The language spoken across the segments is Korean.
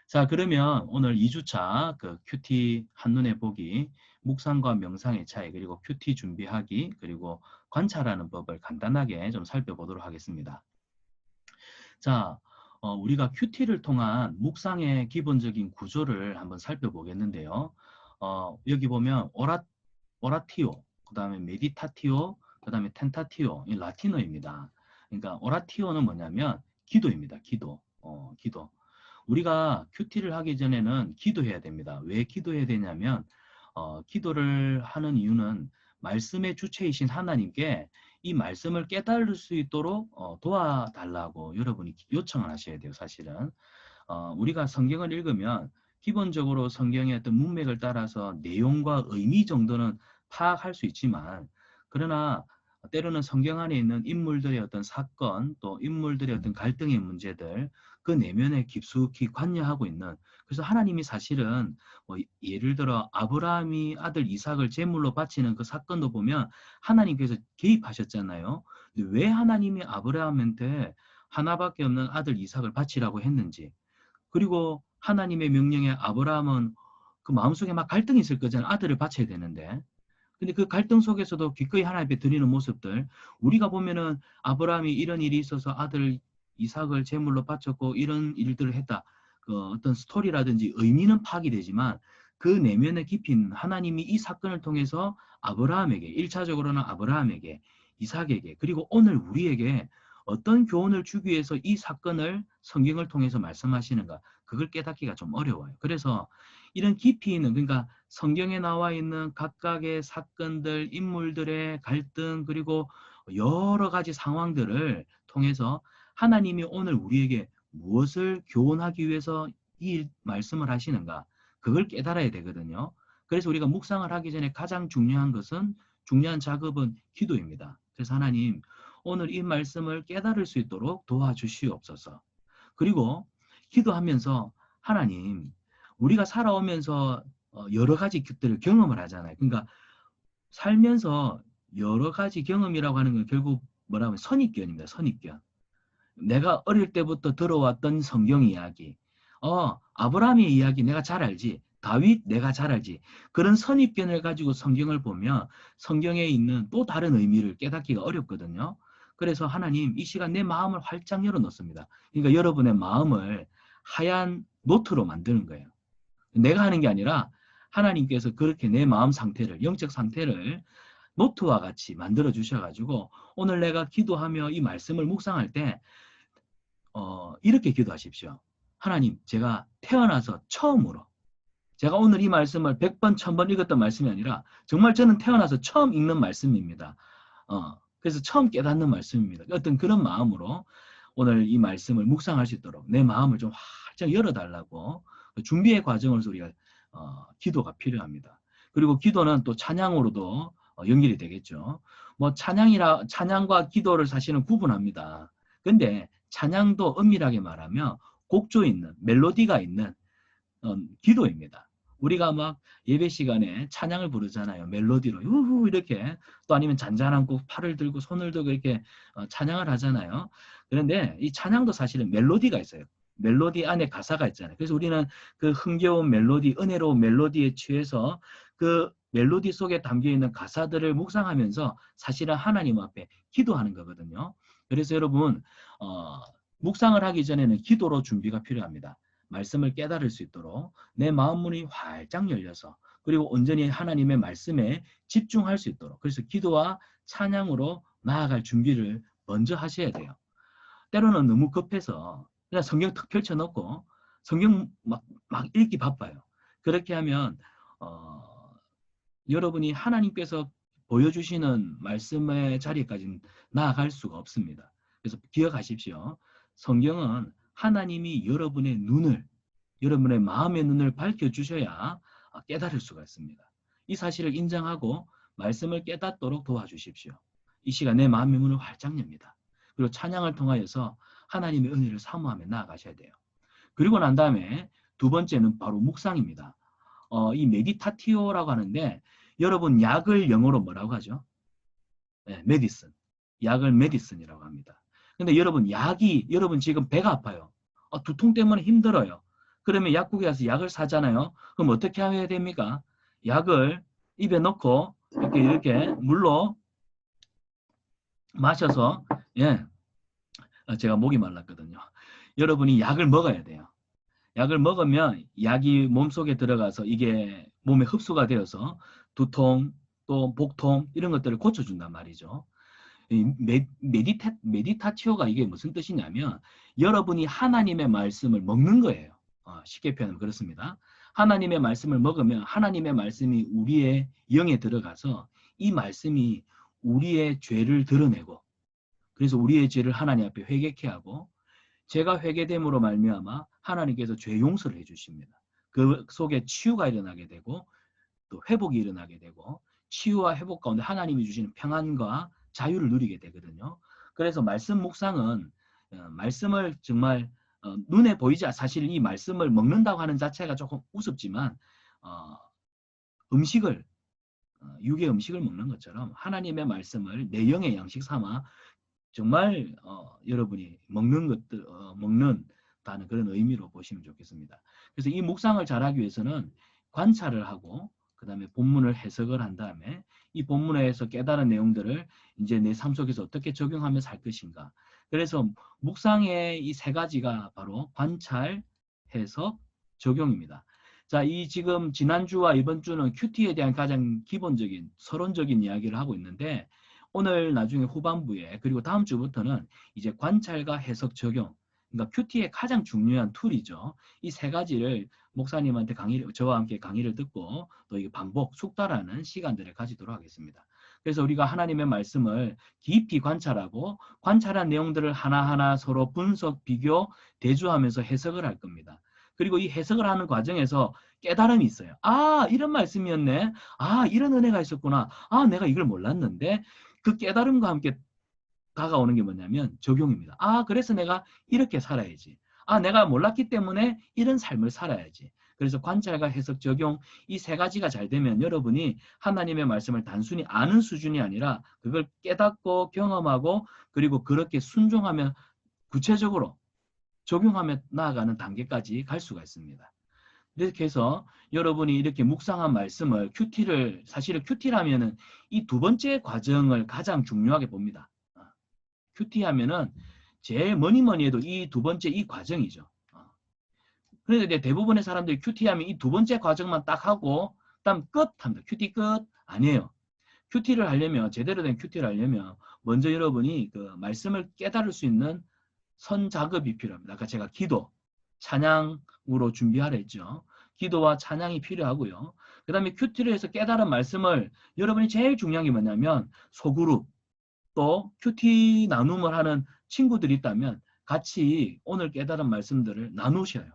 자, 그러면 오늘 2주차 그 큐티 한눈에 보기, 묵상과 명상의 차이, 그리고 큐티 준비하기, 그리고 관찰하는 법을 간단하게 좀 살펴보도록 하겠습니다. 자, 우리가 큐티를 통한 묵상의 기본적인 구조를 한번 살펴보겠는데요. 여기 보면 오라티오, 그 다음에 메디타티오, 그 다음에 텐타티오, 이 라틴어입니다. 그러니까 오라티오는 뭐냐면 기도입니다. 기도. 기도. 우리가 큐티를 하기 전에는 기도해야 됩니다. 왜 기도해야 되냐면 기도를 하는 이유는 말씀의 주체이신 하나님께 이 말씀을 깨달을 수 있도록 도와달라고 여러분이 요청을 하셔야 돼요. 사실은 우리가 성경을 읽으면 기본적으로 성경의 어떤 문맥을 따라서 내용과 의미 정도는 파악할 수 있지만, 그러나 때로는 성경 안에 있는 인물들의 어떤 사건, 또 인물들의 어떤 갈등의 문제들, 그 내면에 깊숙이 관여하고 있는, 그래서 하나님이 사실은 뭐 예를 들어 아브라함이 아들 이삭을 제물로 바치는 그 사건도 보면 하나님께서 개입하셨잖아요. 근데 왜 하나님이 아브라함한테 하나밖에 없는 아들 이삭을 바치라고 했는지, 그리고 하나님의 명령에 아브라함은 그 마음속에 막 갈등이 있을 거잖아요. 아들을 바쳐야 되는데. 근데 그 갈등 속에서도 기꺼이 하나님 앞에 드리는 모습들, 우리가 보면은 아브라함이 이런 일이 있어서 아들 이삭을 제물로 바쳤고 이런 일들을 했다. 그 어떤 스토리라든지 의미는 파악이 되지만 그 내면에 깊인 하나님이 이 사건을 통해서 아브라함에게, 1차적으로는 아브라함에게, 이삭에게, 그리고 오늘 우리에게 어떤 교훈을 주기 위해서 이 사건을 성경을 통해서 말씀하시는가, 그걸 깨닫기가 좀 어려워요. 그래서 이런 깊이 있는, 그러니까 성경에 나와 있는 각각의 사건들, 인물들의 갈등, 그리고 여러 가지 상황들을 통해서 하나님이 오늘 우리에게 무엇을 교훈하기 위해서 이 말씀을 하시는가, 그걸 깨달아야 되거든요. 그래서 우리가 묵상을 하기 전에 가장 중요한 것은, 중요한 작업은 기도입니다. 그래서 하나님, 오늘 이 말씀을 깨달을 수 있도록 도와주시옵소서. 그리고 기도하면서 하나님, 우리가 살아오면서 여러 가지 것들을 경험을 하잖아요. 그러니까 살면서 여러 가지 경험이라고 하는 건 결국 뭐라고 하면 선입견입니다. 선입견. 내가 어릴 때부터 들어왔던 성경 이야기, 아브라함의 이야기 내가 잘 알지, 다윗 내가 잘 알지, 그런 선입견을 가지고 성경을 보면 성경에 있는 또 다른 의미를 깨닫기가 어렵거든요. 그래서 하나님, 이 시간 내 마음을 활짝 열어놓습니다. 그러니까 여러분의 마음을 하얀 노트로 만드는 거예요. 내가 하는 게 아니라 하나님께서 그렇게 내 마음 상태를, 영적 상태를 노트와 같이 만들어 주셔가지고 오늘 내가 기도하며 이 말씀을 묵상할 때 이렇게 기도하십시오. 하나님, 제가 태어나서 처음으로, 제가 오늘 이 말씀을 100번, 1000번 읽었던 말씀이 아니라 정말 저는 태어나서 처음 읽는 말씀입니다. 그래서 처음 깨닫는 말씀입니다. 어떤 그런 마음으로 오늘 이 말씀을 묵상할 수 있도록 내 마음을 좀 활짝 열어달라고, 준비의 과정으로서 우리가 기도가 필요합니다. 그리고 기도는 또 찬양으로도 연결이 되겠죠. 뭐 찬양과 기도를 사실은 구분합니다. 근데 찬양도 엄밀하게 말하면 곡조 있는, 멜로디가 있는 기도입니다. 우리가 막 예배 시간에 찬양을 부르잖아요. 멜로디로 우후 이렇게, 또 아니면 잔잔한 곡 팔을 들고 손을 들고 이렇게 찬양을 하잖아요. 그런데 이 찬양도 사실은 멜로디가 있어요. 멜로디 안에 가사가 있잖아요. 그래서 우리는 그 흥겨운 멜로디, 은혜로운 멜로디에 취해서 그 멜로디 속에 담겨있는 가사들을 묵상하면서 사실은 하나님 앞에 기도하는 거거든요. 그래서 여러분 묵상을 하기 전에는 기도로 준비가 필요합니다. 말씀을 깨달을 수 있도록 내 마음 문이 활짝 열려서, 그리고 온전히 하나님의 말씀에 집중할 수 있도록, 그래서 기도와 찬양으로 나아갈 준비를 먼저 하셔야 돼요. 때로는 너무 급해서 그냥 성경 탁 펼쳐놓고 성경 막 읽기 바빠요. 그렇게 하면 여러분이 하나님께서 보여주시는 말씀의 자리까지 나아갈 수가 없습니다. 그래서 기억하십시오. 성경은 하나님이 여러분의 눈을, 여러분의 마음의 눈을 밝혀주셔야 깨달을 수가 있습니다. 이 사실을 인정하고 말씀을 깨닫도록 도와주십시오. 이 시간 내 마음의 문을 활짝 엽니다. 그리고 찬양을 통하여서 하나님의 은혜를 사모하며 나아가셔야 돼요. 그리고 난 다음에 두 번째는 바로 묵상입니다. 이 메디타티오라고 하는데, 여러분 약을 영어로 뭐라고 하죠? 네, 메디슨. 약을 메디슨이라고 합니다. 근데 여러분 약이, 여러분 지금 배가 아파요. 두통 때문에 힘들어요. 그러면 약국에 가서 약을 사잖아요. 그럼 어떻게 해야 됩니까? 약을 입에 넣고 이렇게 물로 마셔서, 예, 제가 목이 말랐거든요. 여러분이 약을 먹어야 돼요. 약을 먹으면 약이 몸속에 들어가서 이게 몸에 흡수가 되어서 두통, 또 복통 이런 것들을 고쳐준단 말이죠. 이 메디타티오가 이게 무슨 뜻이냐면 여러분이 하나님의 말씀을 먹는 거예요. 쉽게 표현하면 그렇습니다. 하나님의 말씀을 먹으면 하나님의 말씀이 우리의 영에 들어가서 이 말씀이 우리의 죄를 드러내고, 그래서 우리의 죄를 하나님 앞에 회개케 하고, 제가 회개됨으로 말미암아 하나님께서 죄 용서를 해주십니다. 그 속에 치유가 일어나게 되고 또 회복이 일어나게 되고, 치유와 회복 가운데 하나님이 주시는 평안과 자유를 누리게 되거든요. 그래서 말씀 묵상은 말씀을 정말 눈에 보이지, 사실 이 말씀을 먹는다고 하는 자체가 조금 우습지만 어, 음식을 육의 음식을 먹는 것처럼 하나님의 말씀을 내 영의 양식 삼아 정말 여러분이 먹는 것들 먹는다는 그런 의미로 보시면 좋겠습니다. 그래서 이 묵상을 잘하기 위해서는 관찰을 하고 그 다음에 본문을 해석을 한 다음에 이 본문에서 깨달은 내용들을 이제 내 삶 속에서 어떻게 적용하며 살 것인가. 그래서 묵상의 이 세 가지가 바로 관찰, 해석, 적용입니다. 자, 이 지금 지난주와 이번 주는 큐티에 대한 가장 기본적인 서론적인 이야기를 하고 있는데, 오늘 나중에 후반부에 그리고 다음 주부터는 이제 관찰과 해석 적용, 그러니까 큐티의 가장 중요한 툴이죠. 이 세 가지를 목사님한테 저와 함께 강의를 듣고 또 이게 반복, 숙달하는 시간들을 가지도록 하겠습니다. 그래서 우리가 하나님의 말씀을 깊이 관찰하고 관찰한 내용들을 하나하나 서로 분석, 비교, 대조하면서 해석을 할 겁니다. 그리고 이 해석을 하는 과정에서 깨달음이 있어요. 아, 이런 말씀이었네. 아, 이런 은혜가 있었구나. 아, 내가 이걸 몰랐는데. 그 깨달음과 함께 다가오는 게 뭐냐면 적용입니다. 아, 그래서 내가 이렇게 살아야지. 아, 내가 몰랐기 때문에 이런 삶을 살아야지. 그래서 관찰과 해석, 적용 이 세 가지가 잘 되면 여러분이 하나님의 말씀을 단순히 아는 수준이 아니라 그걸 깨닫고 경험하고 그리고 그렇게 순종하며 구체적으로 적용하며 나아가는 단계까지 갈 수가 있습니다. 이렇게 해서 여러분이 이렇게 묵상한 말씀을 사실은 큐티라면은 이 두 번째 과정을 가장 중요하게 봅니다. 큐티 하면은 제일 뭐니 해도 이 두 번째 이 과정이죠. 그런데 대부분의 사람들이 큐티 하면 이 두 번째 과정만 딱 하고 그다음 끝 합니다. 큐티 끝 아니에요. 큐티를 하려면, 제대로 된 큐티를 하려면 먼저 여러분이 그 말씀을 깨달을 수 있는 선작업이 필요합니다. 아까 제가 기도, 찬양으로 준비하라 했죠. 기도와 찬양이 필요하고요. 그 다음에 큐티를 해서 깨달은 말씀을 여러분이 제일 중요한 게 뭐냐면 소그룹, 또 큐티 나눔을 하는 친구들이 있다면 같이 오늘 깨달은 말씀들을 나누셔요.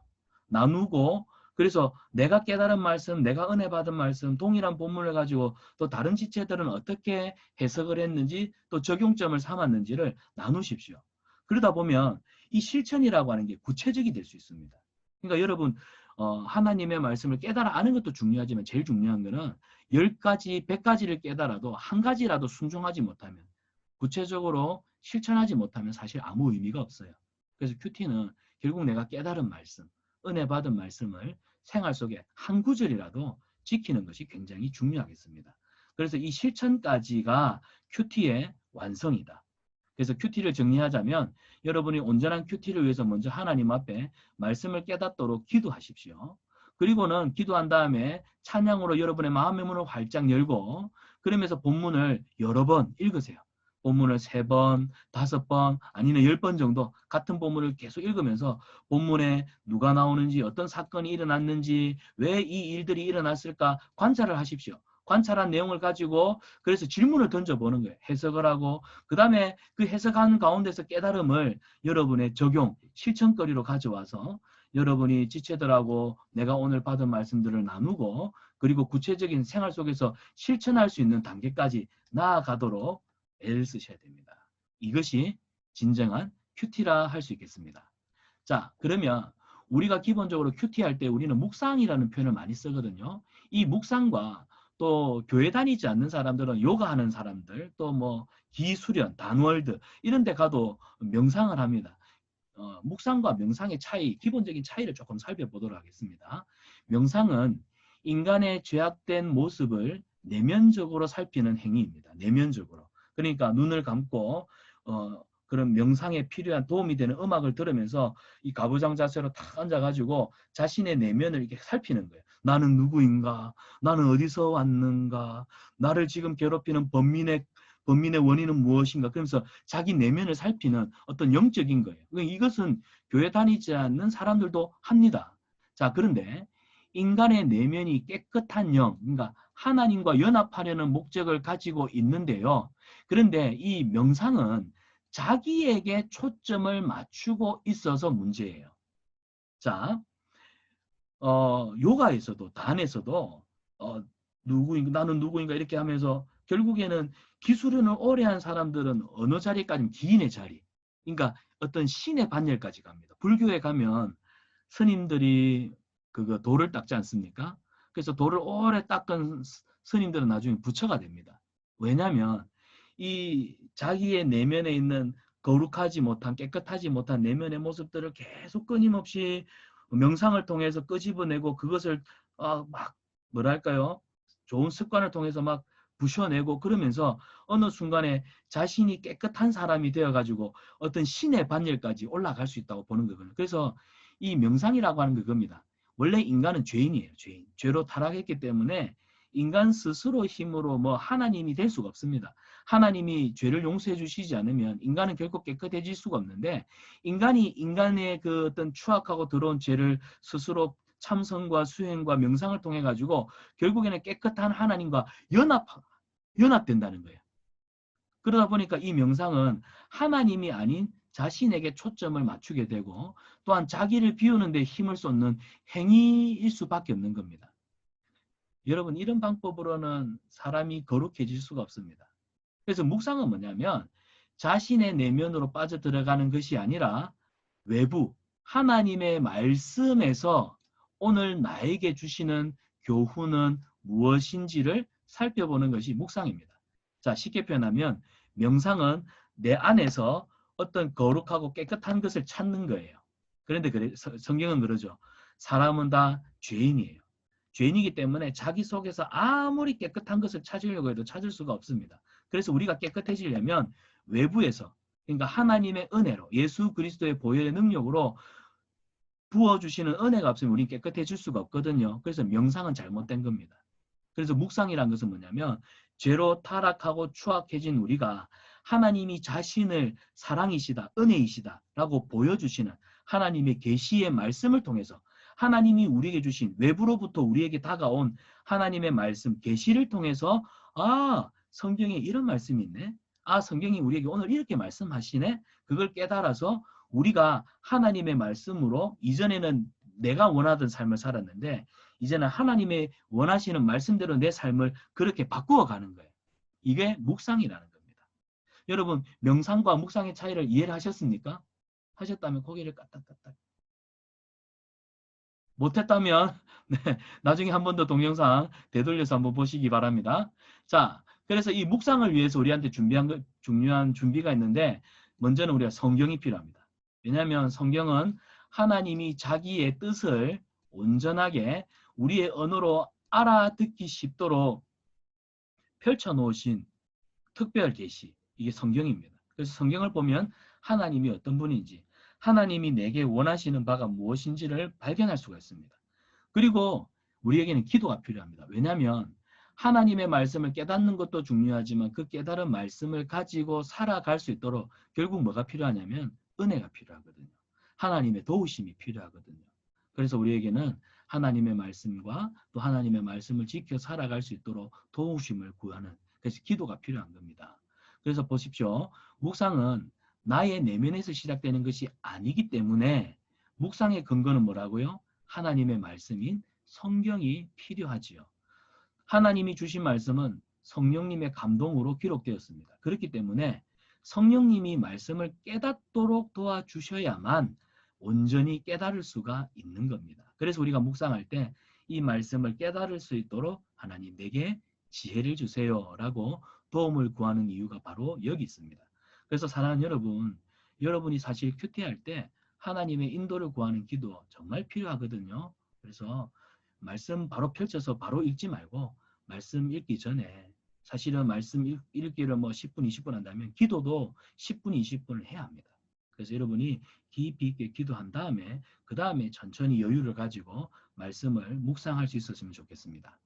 나누고 그래서 내가 깨달은 말씀, 내가 은혜 받은 말씀, 동일한 본문을 가지고 또 다른 지체들은 어떻게 해석을 했는지 또 적용점을 삼았는지를 나누십시오. 그러다 보면 이 실천이라고 하는 게 구체적이 될 수 있습니다. 그러니까 여러분 하나님의 말씀을 깨달아 아는 것도 중요하지만 제일 중요한 거는 10가지, 100가지를 깨달아도 한 가지라도 순종하지 못하면, 구체적으로 실천하지 못하면 사실 아무 의미가 없어요. 그래서 큐티는 결국 내가 깨달은 말씀, 은혜 받은 말씀을 생활 속에 한 구절이라도 지키는 것이 굉장히 중요하겠습니다. 그래서 이 실천까지가 큐티의 완성이다. 그래서 큐티를 정리하자면 여러분이 온전한 큐티를 위해서 먼저 하나님 앞에 말씀을 깨닫도록 기도하십시오. 그리고는 기도한 다음에 찬양으로 여러분의 마음의 문을 활짝 열고 그러면서 본문을 여러 번 읽으세요. 본문을 3번, 5번, 아니면 10번 정도 같은 본문을 계속 읽으면서 본문에 누가 나오는지, 어떤 사건이 일어났는지, 왜 이 일들이 일어났을까 관찰을 하십시오. 관찰한 내용을 가지고 그래서 질문을 던져보는 거예요. 해석을 하고 그 다음에 그 해석하는 가운데서 깨달음을 여러분의 적용, 실천거리로 가져와서 여러분이 지체들하고 내가 오늘 받은 말씀들을 나누고 그리고 구체적인 생활 속에서 실천할 수 있는 단계까지 나아가도록 애를 쓰셔야 됩니다. 이것이 진정한 큐티라 할 수 있겠습니다. 자, 그러면 우리가 기본적으로 큐티 할 때 우리는 묵상이라는 표현을 많이 쓰거든요. 이 묵상과 또 교회 다니지 않는 사람들은 요가 하는 사람들, 또 뭐 기수련, 단월드 이런 데 가도 명상을 합니다. 묵상과 명상의 차이, 기본적인 차이를 조금 살펴보도록 하겠습니다. 명상은 인간의 죄악된 모습을 내면적으로 살피는 행위입니다. 내면적으로. 그러니까 눈을 감고 그런 명상에 필요한 도움이 되는 음악을 들으면서 이 가부장 자세로 탁 앉아가지고 자신의 내면을 이렇게 살피는 거예요. 나는 누구인가? 나는 어디서 왔는가? 나를 지금 괴롭히는 범민의 원인은 무엇인가? 그러면서 자기 내면을 살피는 어떤 영적인 거예요. 이것은 교회 다니지 않는 사람들도 합니다. 자, 그런데 인간의 내면이 깨끗한 영, 그러니까 하나님과 연합하려는 목적을 가지고 있는데요. 그런데 이 명상은 자기에게 초점을 맞추고 있어서 문제예요. 자, 요가에서도, 단에서도, 나는 누구인가 이렇게 하면서 결국에는 기술을 오래 한 사람들은 어느 자리까지 기인의 자리. 그러니까 어떤 신의 반열까지 갑니다. 불교에 가면 스님들이 그거 돌을 닦지 않습니까? 그래서 돌을 오래 닦은 스님들은 나중에 부처가 됩니다. 왜냐하면 이 자기의 내면에 있는 거룩하지 못한 깨끗하지 못한 내면의 모습들을 계속 끊임없이 명상을 통해서 끄집어내고 그것을 막 뭐랄까요? 좋은 습관을 통해서 막 부셔내고 그러면서 어느 순간에 자신이 깨끗한 사람이 되어가지고 어떤 신의 반열까지 올라갈 수 있다고 보는 거거든요. 그래서 이 명상이라고 하는 그겁니다. 원래 인간은 죄인이에요. 죄인. 죄로 타락했기 때문에 인간 스스로 힘으로 뭐 하나님이 될 수가 없습니다. 하나님이 죄를 용서해 주시지 않으면 인간은 결코 깨끗해질 수가 없는데 인간이 인간의 그 어떤 추악하고 더러운 죄를 스스로 참선과 수행과 명상을 통해 가지고 결국에는 깨끗한 하나님과 연합된다는 거예요. 그러다 보니까 이 명상은 하나님이 아닌 자신에게 초점을 맞추게 되고 또한 자기를 비우는 데 힘을 쏟는 행위일 수밖에 없는 겁니다. 여러분 이런 방법으로는 사람이 거룩해질 수가 없습니다. 그래서 묵상은 뭐냐면 자신의 내면으로 빠져들어가는 것이 아니라 외부 하나님의 말씀에서 오늘 나에게 주시는 교훈은 무엇인지를 살펴보는 것이 묵상입니다. 자, 쉽게 표현하면 명상은 내 안에서 어떤 거룩하고 깨끗한 것을 찾는 거예요. 그런데 성경은 그러죠. 사람은 다 죄인이에요. 죄인이기 때문에 자기 속에서 아무리 깨끗한 것을 찾으려고 해도 찾을 수가 없습니다. 그래서 우리가 깨끗해지려면 외부에서 그러니까 하나님의 은혜로 예수 그리스도의 보혈의 능력으로 부어주시는 은혜가 없으면 우리는 깨끗해질 수가 없거든요. 그래서 명상은 잘못된 겁니다. 그래서 묵상이란 것은 뭐냐면 죄로 타락하고 추악해진 우리가 하나님이 자신을 사랑이시다, 은혜이시다 라고 보여주시는 하나님의 계시의 말씀을 통해서 하나님이 우리에게 주신 외부로부터 우리에게 다가온 하나님의 말씀, 계시를 통해서 성경에 이런 말씀이 있네. 성경이 우리에게 오늘 이렇게 말씀하시네. 그걸 깨달아서 우리가 하나님의 말씀으로 이전에는 내가 원하던 삶을 살았는데 이제는 하나님의 원하시는 말씀대로 내 삶을 그렇게 바꾸어 가는 거예요. 이게 묵상이라는 겁니다. 여러분 명상과 묵상의 차이를 이해를 하셨습니까? 하셨다면 고개를 까딱까딱. 못했다면 네, 나중에 한 번 더 동영상 되돌려서 한번 보시기 바랍니다. 자, 그래서 이 묵상을 위해서 우리한테 준비한 중요한 준비가 있는데 먼저는 우리가 성경이 필요합니다. 왜냐하면 성경은 하나님이 자기의 뜻을 온전하게 우리의 언어로 알아듣기 쉽도록 펼쳐놓으신 특별 계시, 이게 성경입니다. 그래서 성경을 보면 하나님이 어떤 분인지, 하나님이 내게 원하시는 바가 무엇인지를 발견할 수가 있습니다. 그리고 우리에게는 기도가 필요합니다. 왜냐하면 하나님의 말씀을 깨닫는 것도 중요하지만 그 깨달은 말씀을 가지고 살아갈 수 있도록 결국 뭐가 필요하냐면 은혜가 필요하거든요. 하나님의 도우심이 필요하거든요. 그래서 우리에게는 하나님의 말씀과 또 하나님의 말씀을 지켜 살아갈 수 있도록 도우심을 구하는 그래서 기도가 필요한 겁니다. 그래서 보십시오. 묵상은 나의 내면에서 시작되는 것이 아니기 때문에 묵상의 근거는 뭐라고요? 하나님의 말씀인 성경이 필요하지요. 하나님이 주신 말씀은 성령님의 감동으로 기록되었습니다. 그렇기 때문에 성령님이 말씀을 깨닫도록 도와주셔야만 온전히 깨달을 수가 있는 겁니다. 그래서 우리가 묵상할 때 이 말씀을 깨달을 수 있도록 하나님 내게 지혜를 주세요 라고 도움을 구하는 이유가 바로 여기 있습니다. 그래서 사랑하는 여러분, 여러분이 사실 큐티할 때 하나님의 인도를 구하는 기도 정말 필요하거든요. 그래서 말씀 바로 펼쳐서 바로 읽지 말고 말씀 읽기 전에 사실은 말씀 읽기를 뭐 10분, 20분 한다면 기도도 10분, 20분을 해야 합니다. 그래서 여러분이 깊이 있게 기도한 다음에 그 다음에 천천히 여유를 가지고 말씀을 묵상할 수 있었으면 좋겠습니다.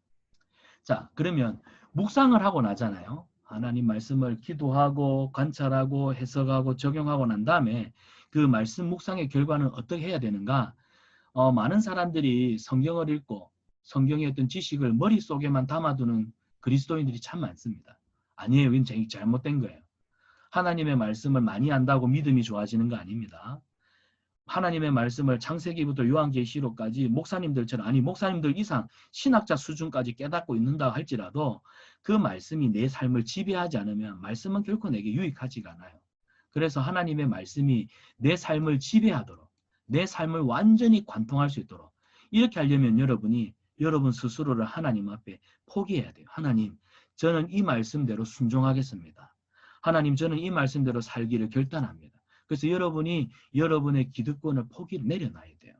자, 그러면 묵상을 하고 나잖아요. 하나님 말씀을 기도하고 관찰하고 해석하고 적용하고 난 다음에 그 말씀 묵상의 결과는 어떻게 해야 되는가? 많은 사람들이 성경을 읽고 성경의 어떤 지식을 머릿속에만 담아두는 그리스도인들이 참 많습니다. 아니에요. 이건 잘못된 거예요. 하나님의 말씀을 많이 안다고 믿음이 좋아지는 거 아닙니다. 하나님의 말씀을 창세기부터 요한계시록까지 목사님들처럼 아니 목사님들 이상 신학자 수준까지 깨닫고 있는다 할지라도 그 말씀이 내 삶을 지배하지 않으면 말씀은 결코 내게 유익하지가 않아요. 그래서 하나님의 말씀이 내 삶을 지배하도록 내 삶을 완전히 관통할 수 있도록 이렇게 하려면 여러분이 여러분 스스로를 하나님 앞에 포기해야 돼요. 하나님, 저는 이 말씀대로 순종하겠습니다. 하나님, 저는 이 말씀대로 살기를 결단합니다. 그래서 여러분이 여러분의 기득권을 포기를 내려놔야 돼요.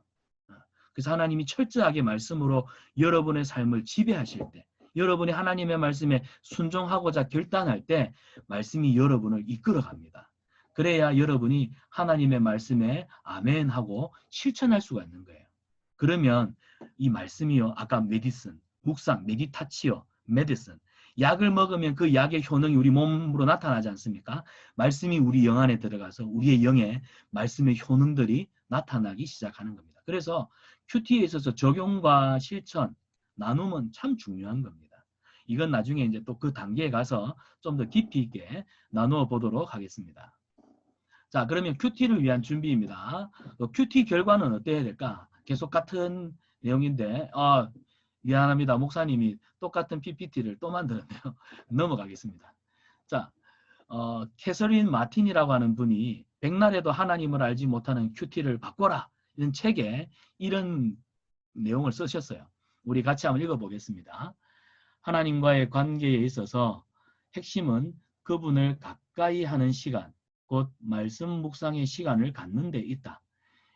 그래서 하나님이 철저하게 말씀으로 여러분의 삶을 지배하실 때 여러분이 하나님의 말씀에 순종하고자 결단할 때 말씀이 여러분을 이끌어갑니다. 그래야 여러분이 하나님의 말씀에 아멘 하고 실천할 수가 있는 거예요. 그러면 이 말씀이요. 아까 메디슨, 묵상, 메디타치오, 메디슨. 약을 먹으면 그 약의 효능이 우리 몸으로 나타나지 않습니까? 말씀이 우리 영 안에 들어가서 우리의 영에 말씀의 효능들이 나타나기 시작하는 겁니다. 그래서 큐티에 있어서 적용과 실천, 나눔은 참 중요한 겁니다. 이건 나중에 이제 또 그 단계에 가서 좀 더 깊이 있게 나누어 보도록 하겠습니다. 자, 그러면 큐티를 위한 준비입니다. 큐티 결과는 어때야 될까? 계속 같은 내용인데, 미안합니다. 목사님이 똑같은 PPT를 또 만들었네요. 넘어가겠습니다. 자, 캐서린 마틴이라고 하는 분이 백날에도 하나님을 알지 못하는 큐티를 바꿔라. 이런 책에 이런 내용을 쓰셨어요. 우리 같이 한번 읽어보겠습니다. 하나님과의 관계에 있어서 핵심은 그분을 가까이 하는 시간, 곧 말씀 묵상의 시간을 갖는 데 있다.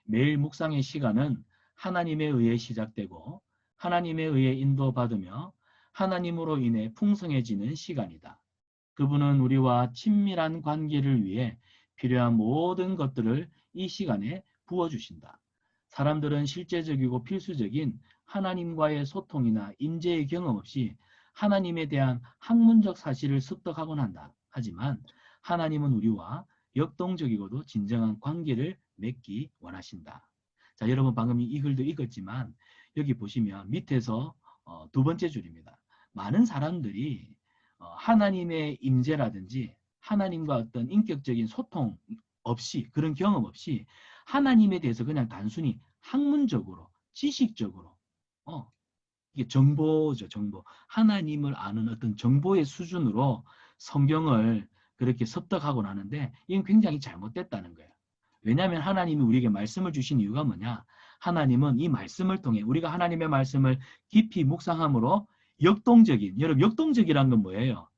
매일 묵상의 시간은 하나님에 의해 시작되고 하나님에 의해 인도받으며 하나님으로 인해 풍성해지는 시간이다. 그분은 우리와 친밀한 관계를 위해 필요한 모든 것들을 이 시간에 부어주신다. 사람들은 실제적이고 필수적인 하나님과의 소통이나 임재의 경험 없이 하나님에 대한 학문적 사실을 습득하곤 한다. 하지만 하나님은 우리와 역동적이고도 진정한 관계를 맺기 원하신다. 자, 여러분 방금 이 글도 읽었지만 여기 보시면 밑에서 두 번째 줄입니다. 많은 사람들이 하나님의 임재라든지 하나님과 어떤 인격적인 소통 없이 그런 경험 없이 하나님에 대해서 그냥 단순히 학문적으로 지식적으로 이게 정보죠. 정보. 하나님을 아는 어떤 정보의 수준으로 성경을 그렇게 섭득하곤 하는데 이건 굉장히 잘못됐다는 거예요. 왜냐하면 하나님이 우리에게 말씀을 주신 이유가 뭐냐? 하나님은 이 말씀을 통해 우리가 하나님의 말씀을 깊이 묵상함으로 역동적인, 여러분 역동적이라는 건 뭐예요?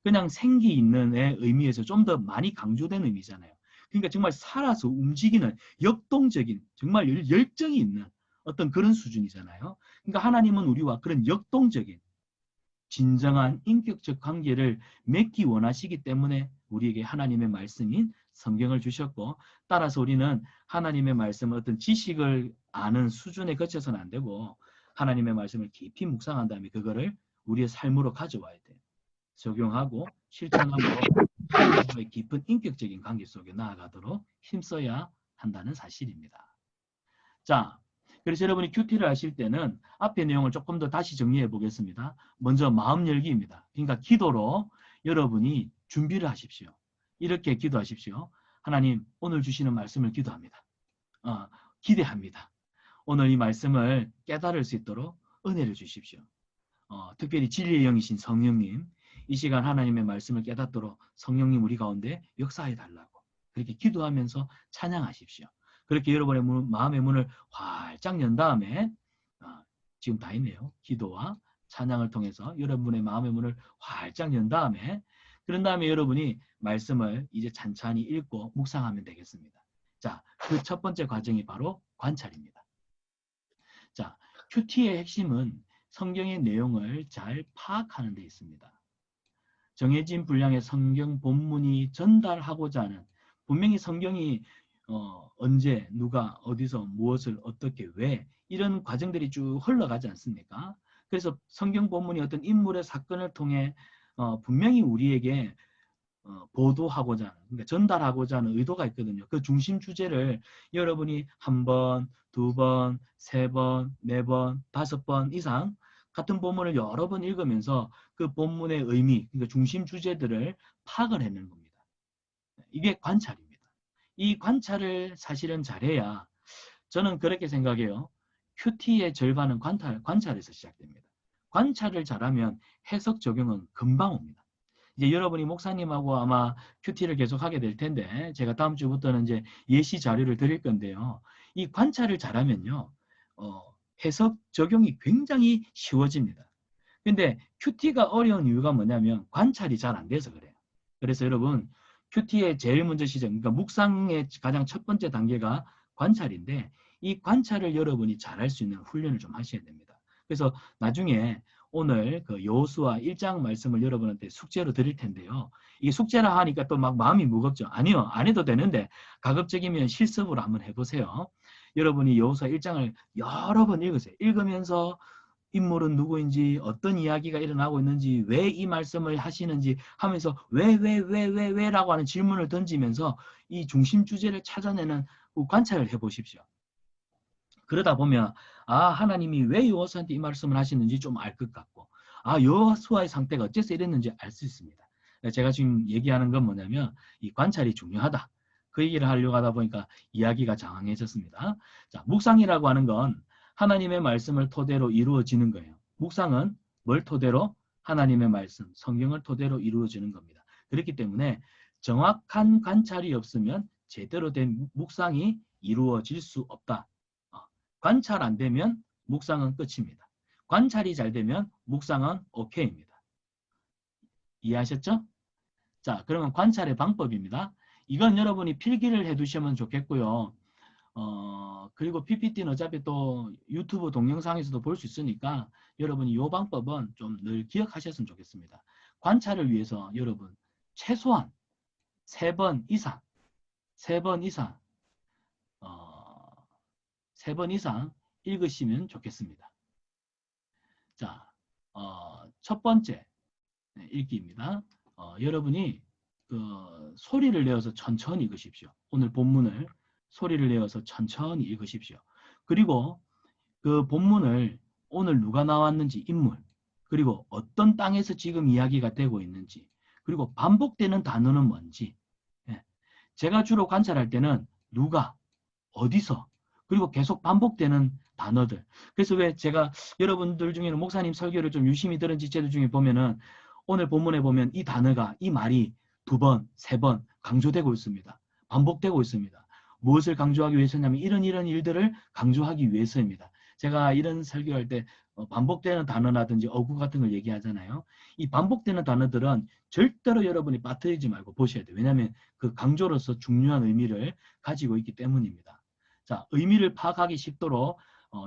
그냥 생기 있는의 의미에서 좀 더 많이 강조된 의미잖아요. 그러니까 정말 살아서 움직이는 역동적인 정말 열정이 있는 어떤 그런 수준이잖아요. 그러니까 하나님은 우리와 그런 역동적인 진정한 인격적 관계를 맺기 원하시기 때문에 우리에게 하나님의 말씀인 성경을 주셨고 따라서 우리는 하나님의 말씀을 어떤 지식을 아는 수준에 거쳐서는 안 되고 하나님의 말씀을 깊이 묵상한 다음에 그거를 우리의 삶으로 가져와야 돼요. 적용하고 실천함으로 하나님과의 깊은 인격적인 관계 속에 나아가도록 힘써야 한다는 사실입니다. 자, 그래서 여러분이 큐티를 하실 때는 앞의 내용을 조금 더 다시 정리해 보겠습니다. 먼저 마음 열기입니다. 그러니까 기도로 여러분이 준비를 하십시오. 이렇게 기도하십시오. 하나님, 오늘 주시는 말씀을 기도합니다. 기대합니다. 오늘 이 말씀을 깨달을 수 있도록 은혜를 주십시오. 특별히 진리의 영이신 성령님, 이 시간 하나님의 말씀을 깨닫도록 성령님 우리 가운데 역사해 달라고 그렇게 기도하면서 찬양하십시오. 그렇게 여러분의 마음의 문을 활짝 연 다음에 지금 다 있네요. 기도와 찬양을 통해서 여러분의 마음의 문을 활짝 연 다음에 그런 다음에 여러분이 말씀을 이제 찬찬히 읽고 묵상하면 되겠습니다. 자, 그 첫 번째 과정이 바로 관찰입니다. 자, 큐티의 핵심은 성경의 내용을 잘 파악하는 데 있습니다. 정해진 분량의 성경 본문이 전달하고자 하는, 분명히 성경이 언제 누가 어디서 무엇을 어떻게 왜 이런 과정들이 쭉 흘러가지 않습니까? 그래서 성경 본문이 어떤 인물의 사건을 통해 분명히 우리에게 보도하고자 하는, 그러니까 전달하고자 하는 의도가 있거든요. 그 중심 주제를 여러분이 한 번, 두 번, 세 번, 네 번, 다섯 번 이상 같은 본문을 여러 번 읽으면서 그 본문의 의미, 그러니까 중심 주제들을 파악을 해내는 겁니다. 이게 관찰입니다. 이 관찰을 사실은 잘해야, 저는 그렇게 생각해요. 큐티의 절반은 관찰에서 시작됩니다. 관찰을 잘하면 해석 적용은 금방 옵니다. 이제 여러분이 목사님하고 아마 큐티를 계속 하게 될 텐데, 제가 다음 주부터는 이제 예시 자료를 드릴 건데요. 이 관찰을 잘하면요, 해석 적용이 굉장히 쉬워집니다. 근데 큐티가 어려운 이유가 뭐냐면 관찰이 잘 안 돼서 그래요. 그래서 여러분, 큐티의 제일 먼저 시작, 그러니까 묵상의 가장 첫 번째 단계가 관찰인데, 이 관찰을 여러분이 잘할 수 있는 훈련을 좀 하셔야 됩니다. 그래서 나중에 오늘 그 여호수아 1장 말씀을 여러분한테 숙제로 드릴 텐데요. 이게 숙제라 하니까 또 막 마음이 무겁죠. 아니요, 안 해도 되는데 가급적이면 실습으로 한번 해보세요. 여러분이 여호수아 1장을 여러 번 읽으세요. 읽으면서 인물은 누구인지, 어떤 이야기가 일어나고 있는지, 왜 이 말씀을 하시는지 하면서 왜라고 하는 질문을 던지면서 이 중심 주제를 찾아내는 관찰을 해보십시오. 그러다 보면 하나님이 왜 여호수아한테 이 말씀을 하시는지 좀 알 것 같고, 여호수아의 상태가 어째서 이랬는지 알 수 있습니다. 제가 지금 얘기하는 건 뭐냐면 이 관찰이 중요하다. 그 얘기를 하려고 하다 보니까 이야기가 장황해졌습니다. 자, 묵상이라고 하는 건 하나님의 말씀을 토대로 이루어지는 거예요. 묵상은 뭘 토대로? 하나님의 말씀, 성경을 토대로 이루어지는 겁니다. 그렇기 때문에 정확한 관찰이 없으면 제대로 된 묵상이 이루어질 수 없다. 관찰 안 되면 묵상은 끝입니다. 관찰이 잘 되면 묵상은 오케이입니다. 이해하셨죠? 자, 그러면 관찰의 방법입니다. 이건 여러분이 필기를 해두시면 좋겠고요. 그리고 PPT는 어차피 또 유튜브 동영상에서도 볼 수 있으니까 여러분이 이 방법은 좀 늘 기억하셨으면 좋겠습니다. 관찰을 위해서 여러분 최소한 3번 이상, 3번 이상, 3번 이상 읽으시면 좋겠습니다. 자, 첫 번째 읽기입니다. 여러분이 그 소리를 내어서 천천히 읽으십시오. 오늘 본문을 소리를 내어서 천천히 읽으십시오. 그리고 그 본문을 오늘 누가 나왔는지 인물, 그리고 어떤 땅에서 지금 이야기가 되고 있는지, 그리고 반복되는 단어는 뭔지. 제가 주로 관찰할 때는 누가, 어디서, 그리고 계속 반복되는 단어들. 그래서 왜 제가 여러분들 중에는 목사님 설교를 좀 유심히 들은 지체들 중에 보면은 오늘 본문에 보면 이 단어가, 이 말이 2번, 3번 강조되고 있습니다. 반복되고 있습니다. 무엇을 강조하기 위해서냐면 이런 일들을 강조하기 위해서입니다. 제가 이런 설교할 때 반복되는 단어라든지 어구 같은 걸 얘기하잖아요. 이 반복되는 단어들은 절대로 여러분이 빠뜨리지 말고 보셔야 돼요. 왜냐하면 그 강조로서 중요한 의미를 가지고 있기 때문입니다. 자, 의미를 파악하기 쉽도록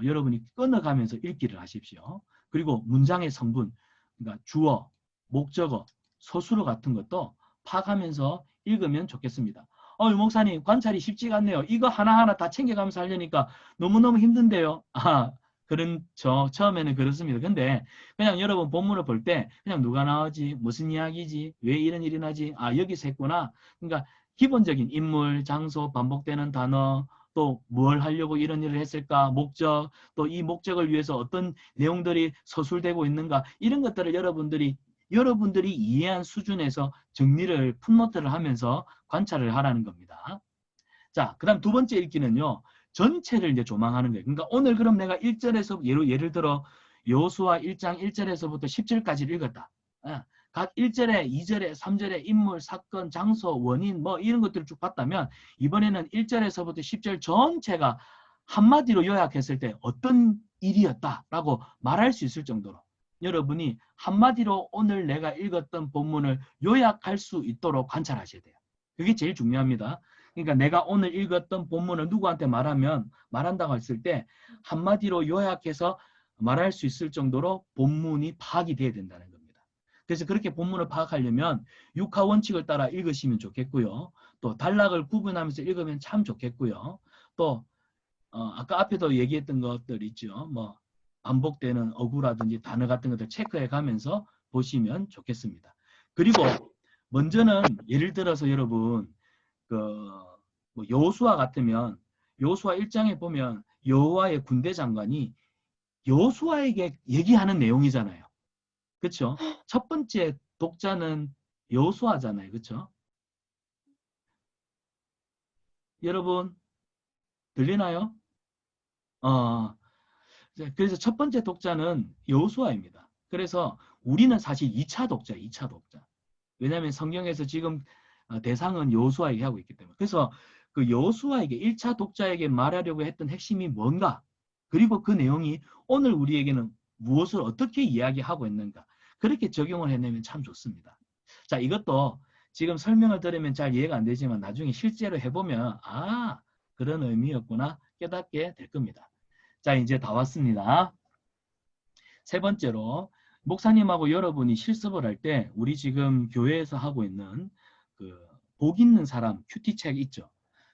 여러분이 끊어가면서 읽기를 하십시오. 그리고 문장의 성분, 그러니까 주어, 목적어, 서술어 같은 것도 파악하면서 읽으면 좋겠습니다. 목사님 관찰이 쉽지가 않네요. 이거 하나하나 다 챙겨가면서 하려니까 너무너무 힘든데요. 처음에는 그렇습니다. 근데 그냥 여러분 본문을 볼 때 그냥 누가 나오지, 무슨 이야기지, 왜 이런 일이 나지, 여기서 했구나. 그러니까 기본적인 인물, 장소, 반복되는 단어, 또 뭘 하려고 이런 일을 했을까, 목적, 또 이 목적을 위해서 어떤 내용들이 서술되고 있는가, 이런 것들을 여러분들이 이해한 수준에서 정리를, 풋노트를 하면서 관찰을 하라는 겁니다. 자, 그 다음 두 번째 읽기는요, 전체를 이제 조망하는 거예요. 그러니까 오늘 그럼 내가 1절에서 예를 들어 여호수아 1장 1절에서부터 10절까지 읽었다. 각 1절에, 2절에, 3절에 인물, 사건, 장소, 원인 뭐 이런 것들을 쭉 봤다면 이번에는 1절에서부터 10절 전체가 한마디로 요약했을 때 어떤 일이었다라고 말할 수 있을 정도로 여러분이 한마디로 오늘 내가 읽었던 본문을 요약할 수 있도록 관찰하셔야 돼요. 그게 제일 중요합니다. 그러니까 내가 오늘 읽었던 본문을 누구한테 말한다고 했을 때 한마디로 요약해서 말할 수 있을 정도로 본문이 파악이 돼야 된다는 겁니다. 그래서 그렇게 본문을 파악하려면 육하 원칙을 따라 읽으시면 좋겠고요. 또 단락을 구분하면서 읽으면 참 좋겠고요. 또 아까 앞에도 얘기했던 것들 있죠. 뭐 반복되는 어구라든지 단어 같은 것들 체크해 가면서 보시면 좋겠습니다. 그리고 먼저는 예를 들어서 여러분 뭐 여호수아 같으면 여호수아 1장에 보면 여호와의 군대 장관이 여호수아에게 얘기하는 내용이잖아요. 그렇죠? 첫 번째 독자는 여호수아잖아요. 그렇죠? 여러분 들리나요? 어, 그래서 첫 번째 독자는 여호수아입니다. 그래서 우리는 사실 2차 독자, 2차 독자. 왜냐하면 성경에서 지금 대상은 여호수아에게 하고 있기 때문에. 그래서 그 여호수아에게 1차 독자에게 말하려고 했던 핵심이 뭔가, 그리고 그 내용이 오늘 우리에게는 무엇을 어떻게 이야기하고 있는가, 그렇게 적용을 해내면 참 좋습니다. 자, 이것도 지금 설명을 들으면 잘 이해가 안 되지만 나중에 실제로 해보면 그런 의미였구나 깨닫게 될 겁니다. 자, 이제 다 왔습니다. 세 번째로 목사님하고 여러분이 실습을 할 때 우리 지금 교회에서 하고 있는 그 복 있는 사람 큐티 책 있죠.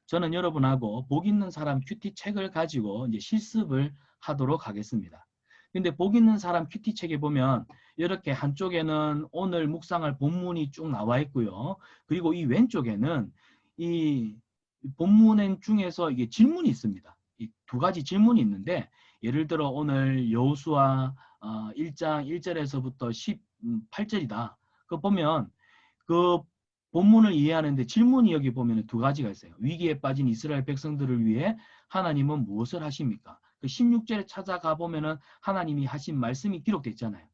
저는 여러분하고 복 있는 사람 큐티 책을 가지고 이제 실습을 하도록 하겠습니다. 근데 복 있는 사람 큐티 책에 보면 이렇게 한쪽에는 오늘 묵상할 본문이 쭉 나와 있고요. 그리고 이 왼쪽에는 이 본문 중에서 이게 질문이 있습니다. 이 두 가지 질문이 있는데 예를 들어 오늘 여호수아 1장 1절에서부터 18절이다. 그 보면 그 본문을 이해하는데 질문이 여기 보면 두 가지가 있어요. 위기에 빠진 이스라엘 백성들을 위해 하나님은 무엇을 하십니까? 그 16절에 찾아가 보면은 하나님이 하신 말씀이 기록되어 있잖아요.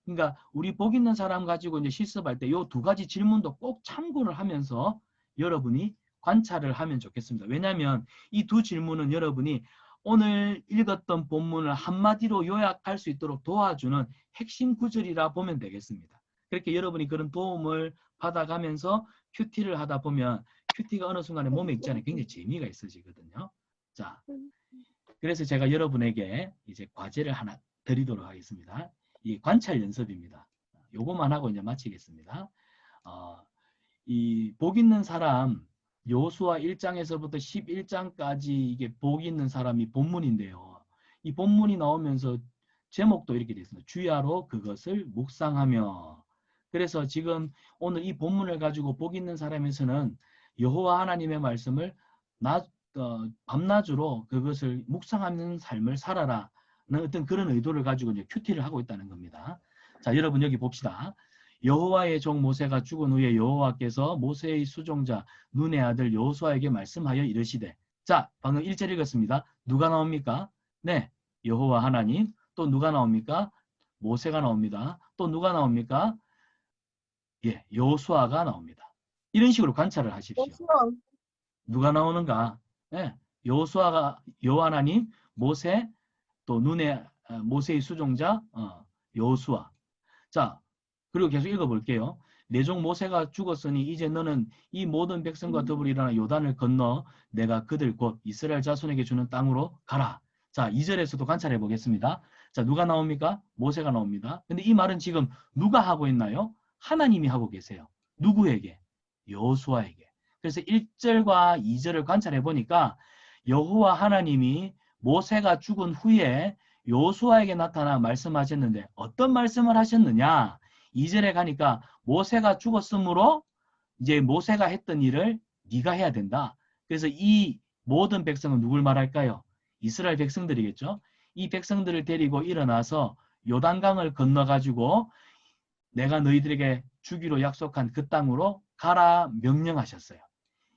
그러니까 우리 복 있는 사람 가지고 이제 실습할 때 이 두 가지 질문도 꼭 참고를 하면서 여러분이 관찰을 하면 좋겠습니다. 왜냐하면 이 두 질문은 여러분이 오늘 읽었던 본문을 한마디로 요약할 수 있도록 도와주는 핵심 구절이라 보면 되겠습니다. 그렇게 여러분이 그런 도움을 받아가면서 큐티를 하다 보면 큐티가 어느 순간에 몸에 있잖아요. 굉장히 재미가 있어지거든요. 자, 그래서 제가 여러분에게 이제 과제를 하나 드리도록 하겠습니다. 이 관찰 연습입니다. 요것만 하고 이제 마치겠습니다. 이 복 있는 사람 여호수아 1장에서부터 11장까지 이게 복 있는 사람이 본문인데요. 이 본문이 나오면서 제목도 이렇게 되어 있습니다. 주야로 그것을 묵상하며. 그래서 지금 오늘 이 본문을 가지고 복 있는 사람에서는 여호와 하나님의 말씀을 밤낮으로 그것을 묵상하는 삶을 살아라. 는 어떤 그런 의도를 가지고 이제 큐티를 하고 있다는 겁니다. 자, 여러분 여기 봅시다. 여호와의 종 모세가 죽은 후에 여호와께서 모세의 수종자 눈의 아들 여호수아에게 말씀하여 이르시되. 자, 방금 1절 읽었습니다. 누가 나옵니까? 네, 여호와 하나님. 또 누가 나옵니까? 모세가 나옵니다. 또 누가 나옵니까? 예, 여호수아가 나옵니다. 이런 식으로 관찰을 하십시오. 누가 나오는가? 예, 여호수아가 여호와 하나님, 모세, 또 모세의 수종자 여호수아. 자, 그리고 계속 읽어볼게요. 내 종 모세가 죽었으니 이제 너는 이 모든 백성과 더불어 일어나 요단을 건너 내가 그들 곧 이스라엘 자손에게 주는 땅으로 가라. 자, 2절에서도 관찰해 보겠습니다. 자, 누가 나옵니까? 모세가 나옵니다. 근데 이 말은 지금 누가 하고 있나요? 하나님이 하고 계세요. 누구에게? 여호수아에게. 그래서 1절과 2절을 관찰해 보니까 여호와 하나님이 모세가 죽은 후에 여호수아에게 나타나 말씀하셨는데 어떤 말씀을 하셨느냐? 2절에 가니까 모세가 죽었으므로 이제 모세가 했던 일을 네가 해야 된다. 그래서 이 모든 백성은 누굴 말할까요? 이스라엘 백성들이겠죠. 이 백성들을 데리고 일어나서 요단강을 건너가지고 내가 너희들에게 주기로 약속한 그 땅으로 가라 명령하셨어요.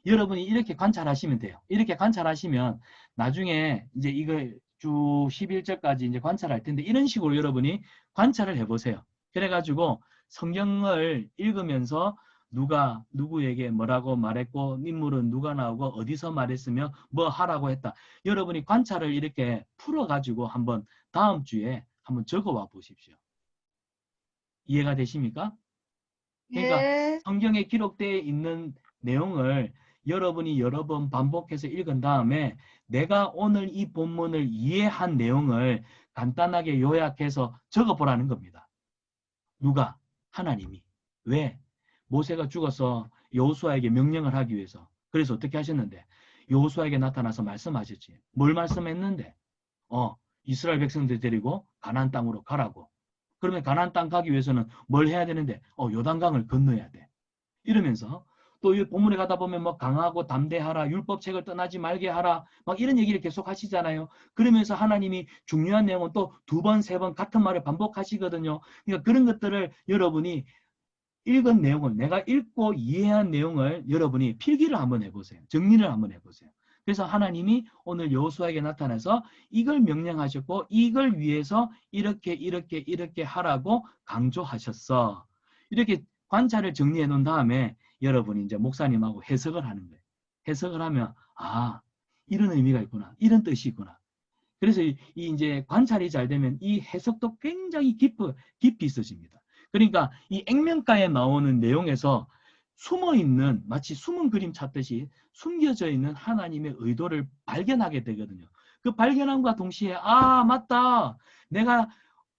여러분이 이렇게 관찰하시면 돼요. 이렇게 관찰하시면 나중에 이제 이걸 쭉 11절까지 이제 관찰할 텐데 이런 식으로 여러분이 관찰을 해보세요. 그래가지고 성경을 읽으면서 누가 누구에게 뭐라고 말했고 인물은 누가 나오고 어디서 말했으며 뭐 하라고 했다. 여러분이 관찰을 이렇게 풀어가지고 한번 다음 주에 한번 적어와 보십시오. 이해가 되십니까? 그러니까 예. 성경에 기록되어 있는 내용을 여러분이 여러 번 반복해서 읽은 다음에 내가 오늘 이 본문을 이해한 내용을 간단하게 요약해서 적어보라는 겁니다. 누가? 하나님이. 왜? 모세가 죽어서 여호수아에게 명령을 하기 위해서. 그래서 어떻게 하셨는데? 여호수아에게 나타나서 말씀하셨지. 뭘 말씀했는데? 이스라엘 백성들 데리고 가나안 땅으로 가라고. 그러면 가나안 땅 가기 위해서는 뭘 해야 되는데? 요단강을 건너야 돼. 이러면서 또 이 본문에 가다 보면 뭐 강하고 담대하라, 율법책을 떠나지 말게 하라, 막 이런 얘기를 계속 하시잖아요. 그러면서 하나님이 중요한 내용은 또 두 번, 세 번 같은 말을 반복하시거든요. 그러니까 그런 것들을 여러분이 읽은 내용을, 내가 읽고 이해한 내용을 여러분이 필기를 한번 해보세요. 정리를 한번 해보세요. 그래서 하나님이 오늘 여호수아에게 나타나서 이걸 명령하셨고 이걸 위해서 이렇게 하라고 강조하셨어. 이렇게 관찰을 정리해 놓은 다음에 여러분이 이제 목사님하고 해석을 하는 거예요. 해석을 하면 이런 의미가 있구나. 이런 뜻이 있구나. 그래서 이제 관찰이 잘 되면 이 해석도 굉장히 깊이 있어집니다. 그러니까 이 액면가에 나오는 내용에서 숨어있는, 마치 숨은 그림 찾듯이 숨겨져 있는 하나님의 의도를 발견하게 되거든요. 그 발견함과 동시에 맞다. 내가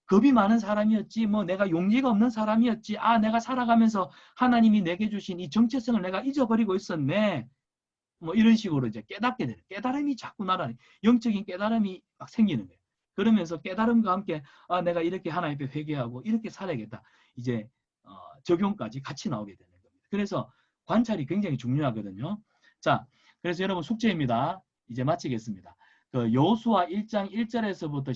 겁이 많은 사람이었지, 뭐 내가 용기가 없는 사람이었지, 내가 살아가면서 하나님이 내게 주신 이 정체성을 내가 잊어버리고 있었네. 뭐 이런 식으로 이제 깨닫게 되는, 깨달음이 자꾸 나라니, 영적인 깨달음이 막 생기는 거예요. 그러면서 깨달음과 함께 내가 이렇게 하나님 앞에 회개하고 이렇게 살아야겠다. 이제 적용까지 같이 나오게 되는 겁니다. 그래서 관찰이 굉장히 중요하거든요. 자, 그래서 여러분 숙제입니다. 이제 마치겠습니다. 그 여호수아 1장 1절에서부터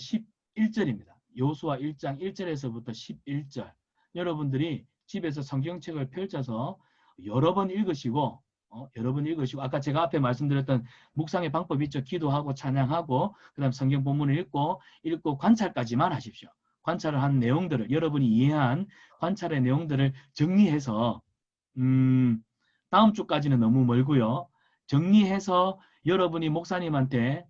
11절입니다. 여호수아 1장 1절에서부터 11절. 여러분들이 집에서 성경책을 펼쳐서 여러 번 읽으시고 여러분 읽으시고 아까 제가 앞에 말씀드렸던 묵상의 방법 있죠. 기도하고 찬양하고 그다음 성경 본문을 읽고 관찰까지만 하십시오. 관찰을 한 내용들을 여러분이 이해한 관찰의 내용들을 정리해서 다음 주까지는 너무 멀고요. 정리해서 여러분이 목사님한테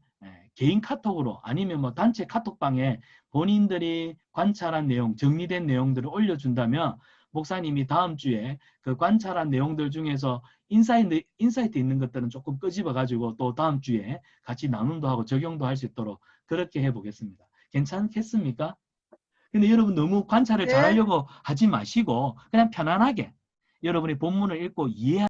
개인 카톡으로 아니면 뭐 단체 카톡방에 본인들이 관찰한 내용, 정리된 내용들을 올려준다면 목사님이 다음 주에 그 관찰한 내용들 중에서 인사이트 있는 것들은 조금 끄집어가지고 또 다음 주에 같이 나눔도 하고 적용도 할 수 있도록 그렇게 해보겠습니다. 괜찮겠습니까? 근데 여러분 너무 관찰을 네. 잘하려고 하지 마시고 그냥 편안하게 여러분이 본문을 읽고 이해하는